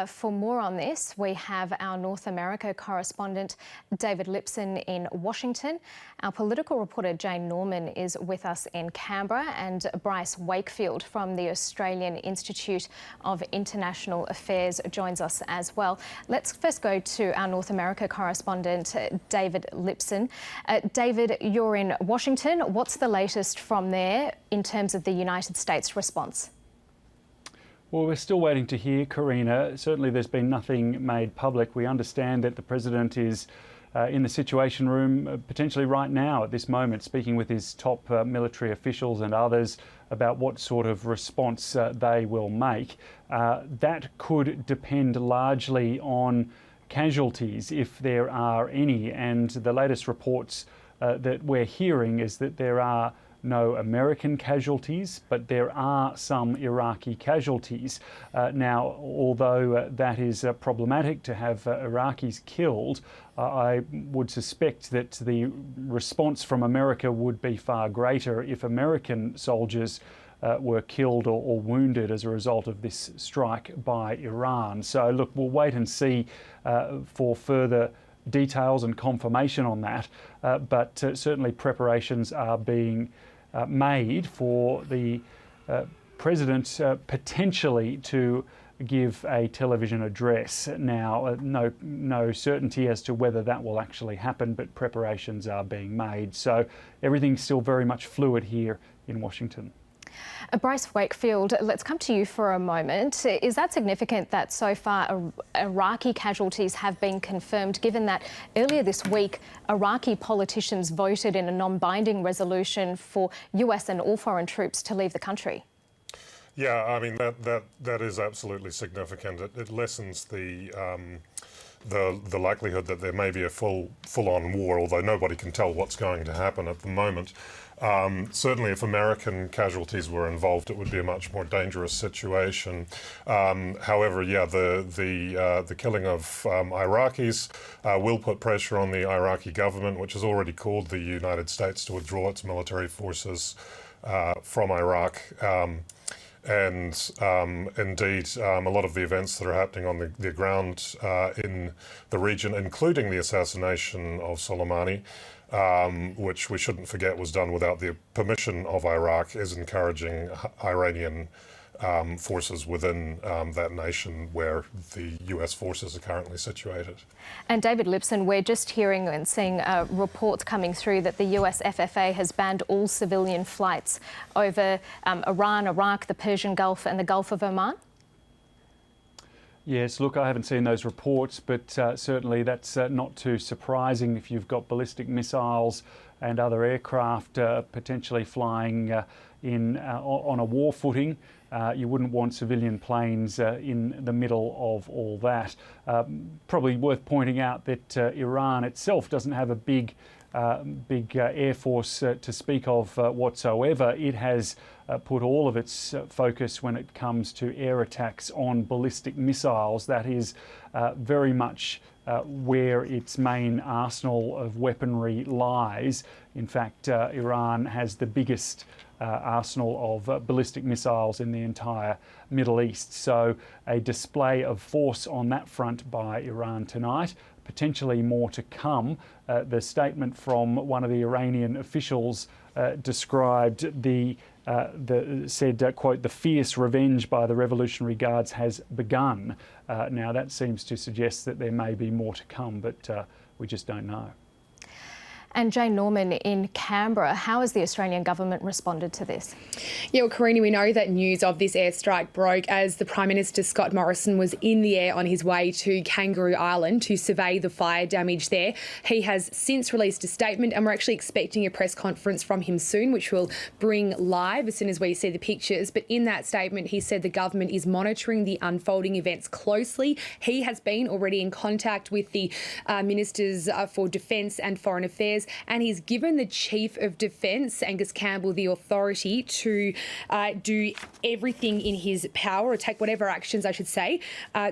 For more on this, we have our North America correspondent, David Lipson in Washington. Our political reporter, Jane Norman, is with us in Canberra, and Bryce Wakefield from the Australian Institute of International Affairs joins us as well. Let's first go to our North America correspondent, David Lipson. David, you're in Washington. What's the latest from there in terms of the United States response? Well, we're still waiting to hear, Karina. Certainly there's been nothing made public. We understand that the President is in the Situation Room potentially right now at this moment, speaking with his top military officials and others about what sort of response they will make. That could depend largely on casualties, if there are any, and the latest reports that we're hearing is that there are no American casualties, but there are some Iraqi casualties. Now, although that is problematic to have Iraqis killed, I would suspect that the response from America would be far greater if American soldiers were killed or wounded as a result of this strike by Iran. So look, we'll wait and see for further details and confirmation on that, but certainly preparations are being made for the President potentially to give a television address. Now, no certainty as to whether that will actually happen, but preparations are being made. So everything's still very much fluid here in Washington. Bryce Wakefield, let's come to you for a moment. Is that significant that so far Iraqi casualties have been confirmed, given that earlier this week Iraqi politicians voted in a non-binding resolution for US and all foreign troops to leave the country? Yeah, I mean, that is absolutely significant. It lessens the likelihood that there may be a full-on war, although nobody can tell what's going to happen at the moment. Certainly, if American casualties were involved, it would be a much more dangerous situation. However, yeah, the killing of Iraqis will put pressure on the Iraqi government, which has already called the United States to withdraw its military forces from Iraq. And indeed, a lot of the events that are happening on the ground in the region, including the assassination of Soleimani, which we shouldn't forget was done without the permission of Iraq, is encouraging Iranian forces within that nation where the US forces are currently situated. And David Lipson, we're just hearing and seeing reports coming through that the US FFA has banned all civilian flights over Iran, Iraq, the Persian Gulf and the Gulf of Oman. Yes, look, I haven't seen those reports, but certainly that's not too surprising if you've got ballistic missiles and other aircraft potentially flying on a war footing. You wouldn't want civilian planes in the middle of all that. Probably worth pointing out that Iran itself doesn't have a big air force to speak of whatsoever. It has put all of its focus when it comes to air attacks on ballistic missiles. That is very much where its main arsenal of weaponry lies. In fact, Iran has the biggest arsenal of ballistic missiles in the entire Middle East. So a display of force on that front by Iran tonight, potentially more to come. The statement from one of the Iranian officials described said, quote, "The fierce revenge by the Revolutionary Guards has begun." Now that seems to suggest that there may be more to come, but we just don't know. And Jane Norman in Canberra, how has the Australian government responded to this? Yeah, well, Karina, we know that news of this airstrike broke as the Prime Minister, Scott Morrison, was in the air on his way to Kangaroo Island to survey the fire damage there. He has since released a statement, and we're actually expecting a press conference from him soon, which we'll bring live as soon as we see the pictures. But in that statement, he said the government is monitoring the unfolding events closely. He has been already in contact with the Ministers for Defence and Foreign Affairs exercise, and he's given the Chief of Defence, Angus Campbell, the authority to do everything in his power, or take whatever actions, I should say,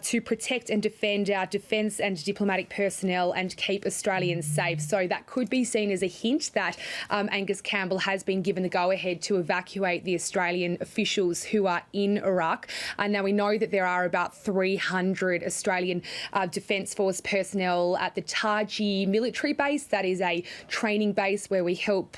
to protect and defend our defence and diplomatic personnel and keep Australians safe. So that could be seen as a hint that Angus Campbell has been given the go-ahead to evacuate the Australian officials who are in Iraq. Now, we know that there are about 300 Australian Defence Force personnel at the Taji military base. That is a training base where we help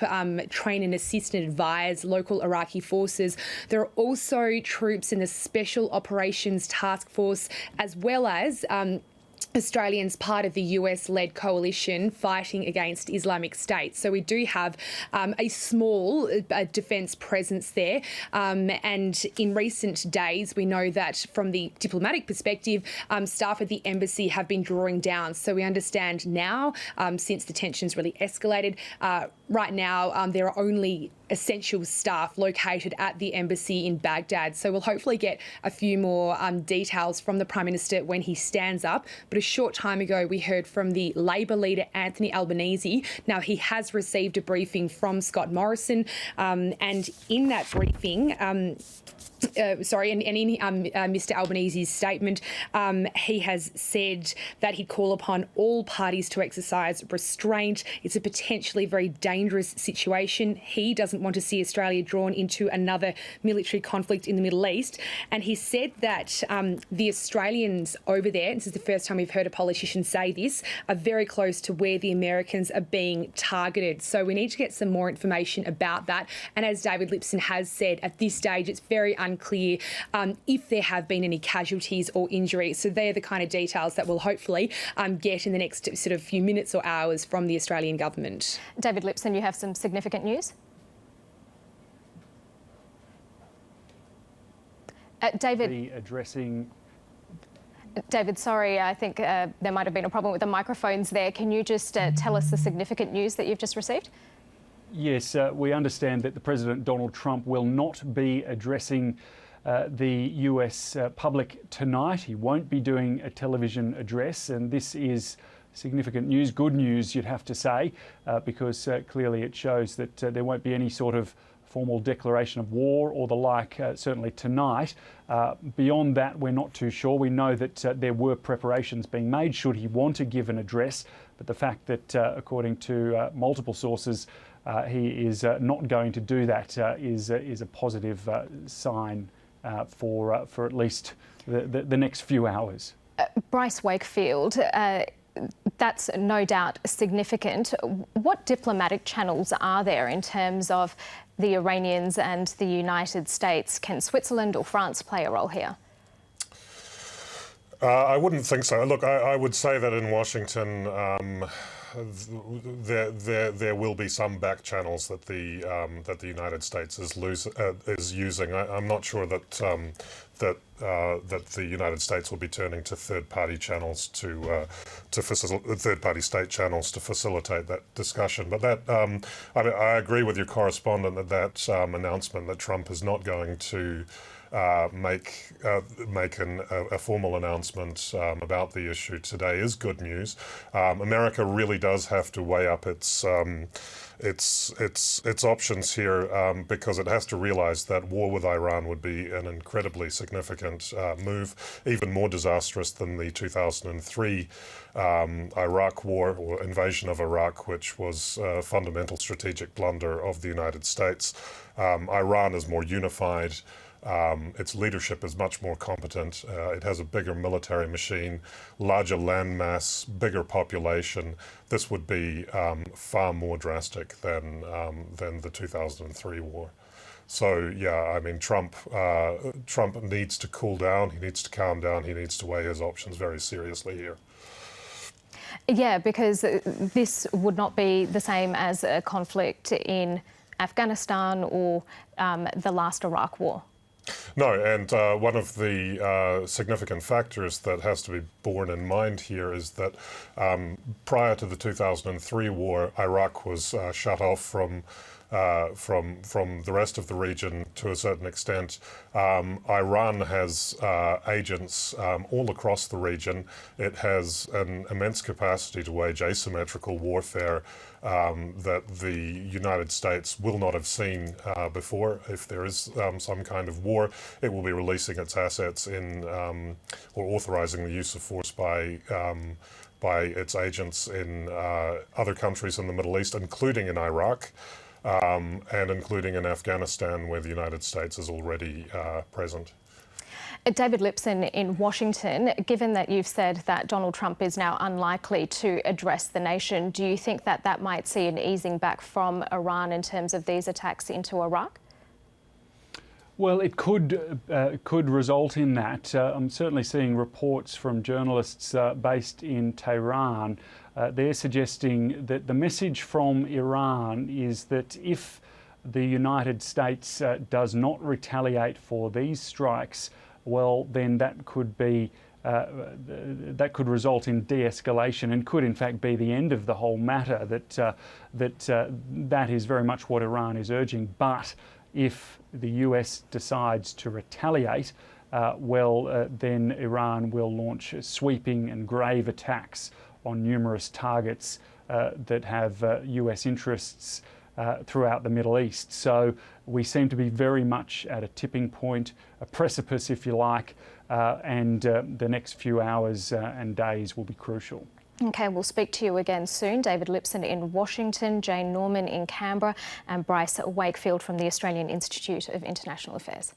train and assist and advise local Iraqi forces. There are also troops in the Special Operations Task Force, as well as Australians part of the US-led coalition fighting against Islamic State. So we do have a small defence presence there. And in recent days, we know that from the diplomatic perspective, staff at the embassy have been drawing down. So we understand now, since the tensions really escalated, right now there are only essential staff located at the embassy in Baghdad. So we'll hopefully get a few more details from the Prime Minister when he stands up. But a short time ago, we heard from the Labor leader, Anthony Albanese. Now, he has received a briefing from Scott Morrison, and in that briefing, in Mr Albanese's statement, he has said that he'd call upon all parties to exercise restraint. It's a potentially very dangerous situation. He doesn't want to see Australia drawn into another military conflict in the Middle East. And he said that the Australians over there, this is the first time we've heard a politician say this, are very close to where the Americans are being targeted. So we need to get some more information about that. And as David Lipson has said, at this stage, it's very unclear if there have been any casualties or injuries. So they're the kind of details that we'll hopefully get in the next sort of few minutes or hours from the Australian government. David Lipson, you have some significant news? David, sorry, I think there might have been a problem with the microphones there. Can you just tell us the significant news that you've just received? Yes, we understand that the President Donald Trump will not be addressing the US public tonight. He won't be doing a television address, and this is significant news, good news, you'd have to say, because clearly it shows that there won't be any sort of formal declaration of war or the like, certainly tonight. Beyond that, we're not too sure. We know that there were preparations being made should he want to give an address, but the fact that, according to multiple sources, he is not going to do that is a positive sign for at least the next few hours. Bryce Wakefield, that's no doubt significant. What diplomatic channels are there in terms of the Iranians and the United States? Can Switzerland or France play a role here? I wouldn't think so. Look, I would say that in Washington, there will be some back channels that the United States is using. I'm not sure that that the United States will be turning to third-party channels third-party state channels to facilitate that discussion. But that I agree with your correspondent that announcement that Trump is not going to make a formal announcement about the issue today is good news. America really does have to weigh up its options here because it has to realise that war with Iran would be an incredibly significant move, even more disastrous than the 2003 Iraq war or invasion of Iraq, which was a fundamental strategic blunder of the United States. Iran is more unified. Its leadership is much more competent. It has a bigger military machine, larger landmass, bigger population. This would be far more drastic than the 2003 war. So yeah, I mean, Trump needs to cool down. He needs to calm down. He needs to weigh his options very seriously here. Yeah, because this would not be the same as a conflict in Afghanistan or the last Iraq war. No, and one of the significant factors that has to be borne in mind here is that prior to the 2003 war, Iraq was shut off from from the rest of the region to a certain extent. Iran has agents all across the region. It has an immense capacity to wage asymmetrical warfare that the United States will not have seen before. If there is some kind of war, it will be releasing its assets in or authorizing the use of force by its agents in other countries in the Middle East, including in Iraq and including in Afghanistan, where the United States is already present. David Lipson in Washington, given that you've said that Donald Trump is now unlikely to address the nation, do you think that that might see an easing back from Iran in terms of these attacks into Iraq? Well, it could result in that. I'm certainly seeing reports from journalists based in Tehran. They're suggesting that the message from Iran is that if the United States does not retaliate for these strikes, well, then that could be that could result in de-escalation and could in fact be the end of the whole matter. That is very much what Iran is urging. But if the US decides to retaliate, then Iran will launch sweeping and grave attacks on numerous targets that have US interests throughout the Middle East. So we seem to be very much at a tipping point, a precipice if you like, and the next few hours and days will be crucial. OK, we'll speak to you again soon. David Lipson in Washington, Jane Norman in Canberra and Bryce Wakefield from the Australian Institute of International Affairs.